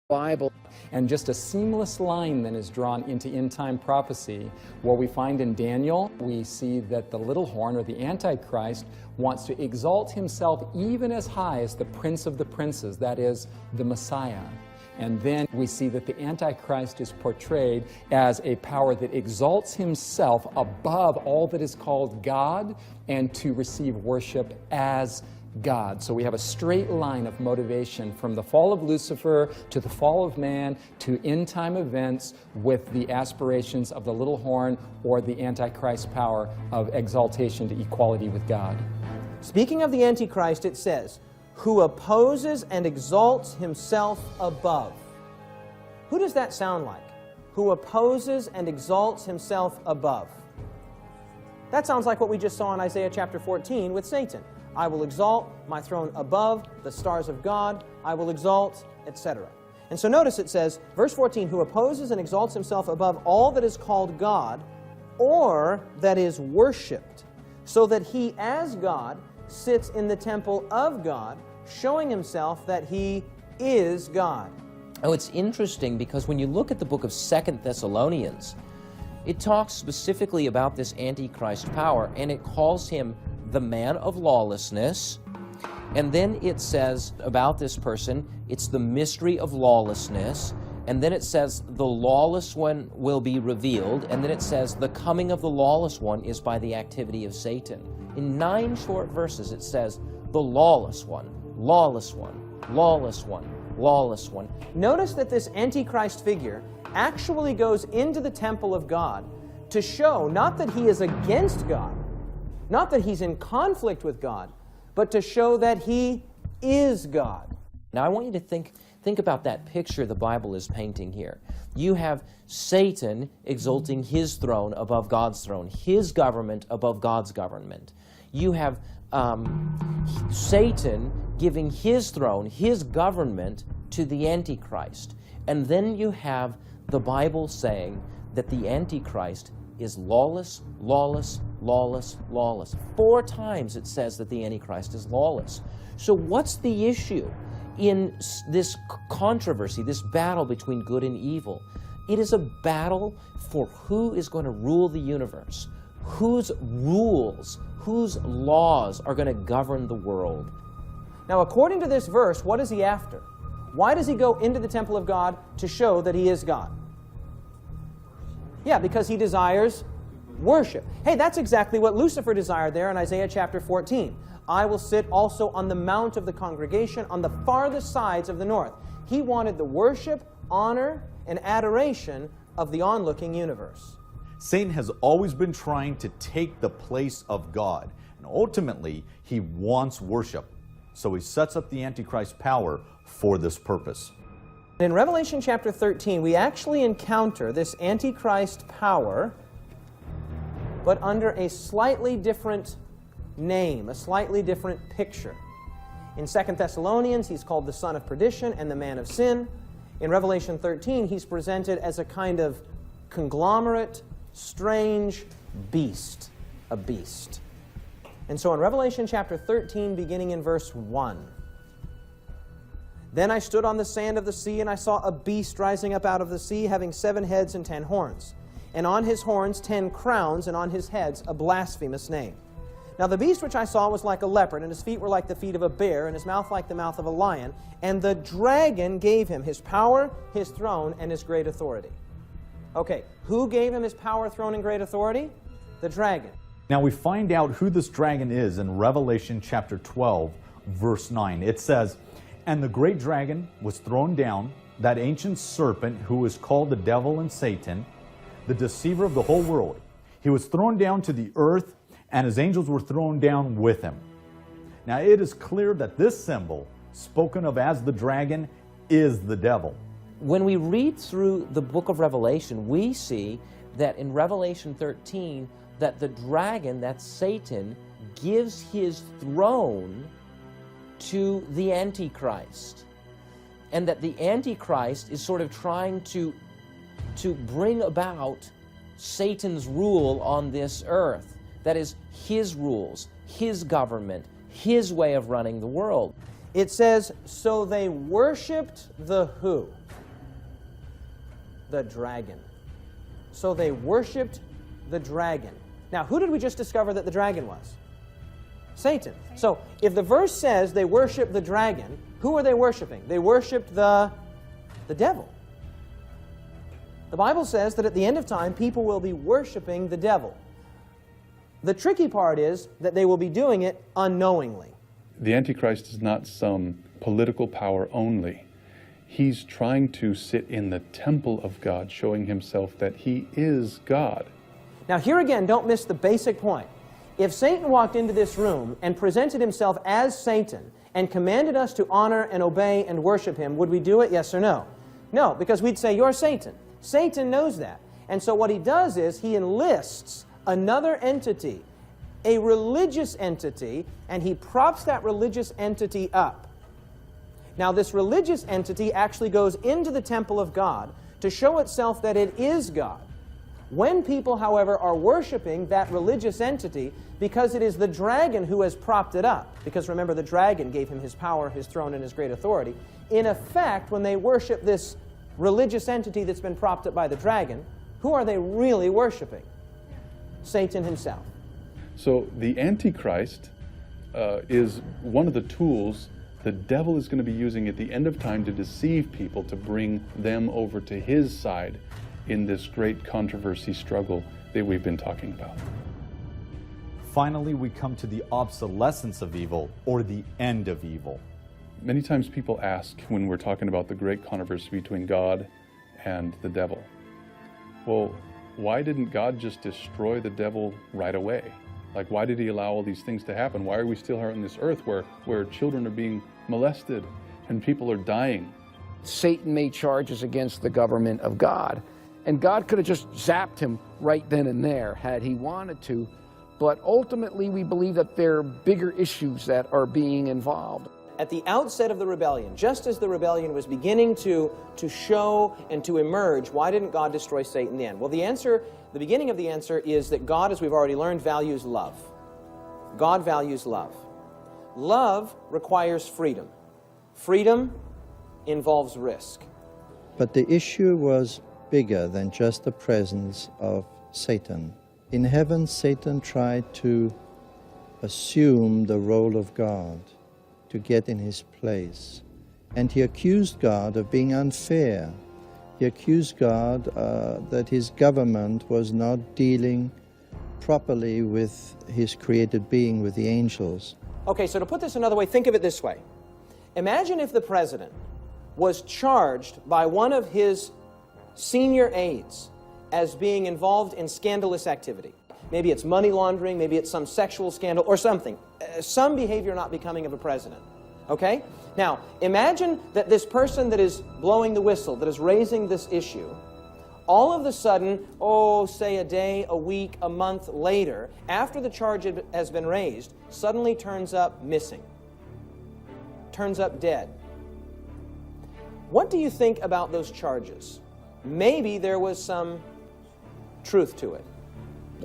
Bible. And just a seamless line then is drawn into end-time prophecy. What we find in Daniel, we see that the little horn, or the Antichrist, wants to exalt himself even as high as the prince of the princes, that is, the Messiah. And then we see that the Antichrist is portrayed as a power that exalts himself above all that is called God and to receive worship as God. So we have a straight line of motivation from the fall of Lucifer to the fall of man to end-time events with the aspirations of the little horn or the Antichrist power of exaltation to equality with God. Speaking of the Antichrist, it says, who opposes and exalts himself above. Who does that sound like? Who opposes and exalts himself above. That sounds like what we just saw in Isaiah chapter 14 with Satan. I will exalt my throne above the stars of God. I will exalt, etc. And so notice it says, verse 14, who opposes and exalts himself above all that is called God or that is worshipped, so that he as God sits in the temple of God, showing himself that he is God. Oh, it's interesting because when you look at the book of 2 Thessalonians, it talks specifically about this Antichrist power, and it calls him the man of lawlessness, and then it says about this person, it's the mystery of lawlessness, and then it says the lawless one will be revealed, and then it says the coming of the lawless one is by the activity of Satan. In 9 short verses it says the lawless one, lawless one, lawless one, lawless one. Notice that this Antichrist figure actually goes into the temple of God to show not that he is against God, not that he's in conflict with God, but to show that he is God. Now I want you to think about that picture the Bible is painting here. You have Satan exalting his throne above God's throne, his government above God's government. You have Satan giving his throne, his government, to the Antichrist. And then you have the Bible saying that the Antichrist is lawless, lawless, lawless, lawless. 4 times it says that the Antichrist is lawless. So what's the issue in this controversy, this battle between good and evil? It is a battle for who is going to rule the universe, whose rules, whose laws are going to govern the world. Now, according to this verse, what is he after? Why does he go into the temple of God? To show that he is God. Yeah, because he desires worship. Hey, that's exactly what Lucifer desired there in Isaiah chapter 14. I will sit also on the mount of the congregation on the farthest sides of the north. He wanted the worship, honor, and adoration of the onlooking universe. Satan has always been trying to take the place of God, and ultimately he wants worship. So he sets up the Antichrist power for this purpose. In Revelation chapter 13, we actually encounter this Antichrist power, but under a slightly different name, a slightly different picture. In 2 Thessalonians, he's called the son of perdition and the man of sin. In Revelation 13, he's presented as a kind of conglomerate, strange beast, a beast. And so in Revelation chapter 13, beginning in verse 1, then I stood on the sand of the sea, and I saw a beast rising up out of the sea, having 7 heads and 10 horns. And on his horns 10 crowns, and on his heads a blasphemous name. Now the beast which I saw was like a leopard, and his feet were like the feet of a bear, and his mouth like the mouth of a lion. And the dragon gave him his power, his throne, and his great authority. Okay, who gave him his power, throne, and great authority? The dragon. Now we find out who this dragon is in Revelation chapter 12, verse 9. It says, and the great dragon was thrown down, that ancient serpent who is called the devil and Satan, the deceiver of the whole world. He was thrown down to the earth, and his angels were thrown down with him. Now it is clear that this symbol, spoken of as the dragon, is the devil. When we read through the book of Revelation, we see that in Revelation 13, that the dragon, that's Satan, gives his throne to the Antichrist. And that the Antichrist is sort of trying to bring about Satan's rule on this earth. That is, his rules, his government, his way of running the world. It says, so they worshipped the who? The dragon. So they worshipped the dragon. Now, who did we just discover that the dragon was? Satan. So, if the verse says they worship the dragon, who are they worshiping? They worshiped the devil. The Bible says that at the end of time, people will be worshiping the devil. The tricky part is that they will be doing it unknowingly. The Antichrist is not some political power only. He's trying to sit in the temple of God, showing himself that he is God. Now here again, don't miss the basic point. If Satan walked into this room and presented himself as Satan and commanded us to honor and obey and worship him, would we do it, yes or no? No, because we'd say, you're Satan. Satan knows that. And so what he does is he enlists another entity, a religious entity, and he props that religious entity up. Now this religious entity actually goes into the temple of God to show itself that it is God. When people, however, are worshiping that religious entity, because it is the dragon who has propped it up, because remember the dragon gave him his power, his throne, and his great authority, in effect, when they worship this religious entity that's been propped up by the dragon, who are they really worshiping? Satan himself. So the Antichrist is one of the tools the devil is going to be using at the end of time to deceive people, to bring them over to his side in this great controversy struggle that we've been talking about. Finally, we come to the obsolescence of evil, or the end of evil. Many times people ask when we're talking about the great controversy between God and the devil, well, why didn't God just destroy the devil right away? Like, why did he allow all these things to happen? Why are we still here on this earth where children are being molested and people are dying? Satan made charges against the government of God, and God could have just zapped him right then and there had he wanted to, but ultimately we believe that there are bigger issues that are being involved. At the outset of the rebellion, just as the rebellion was beginning to show and to emerge, why didn't God destroy Satan in the end? Well, the beginning of the answer is that God, as we've already learned, values love. God values love. Love requires freedom. Freedom involves risk. But the issue was bigger than just the presence of Satan. In heaven, Satan tried to assume the role of God, to get in his place. And he accused God of being unfair. He accused God that his government was not dealing properly with his created being, with the angels. Okay, so to put this another way, think of it this way. Imagine if the president was charged by one of his senior aides as being involved in scandalous activity. Maybe it's money laundering, maybe it's some sexual scandal or something. Some behavior not becoming of a president. Okay? Now, imagine that this person that is blowing the whistle, that is raising this issue, all of a sudden, say a day, a week, a month later, after the charge has been raised, suddenly turns up missing, turns up dead. What do you think about those charges? Maybe there was some truth to it.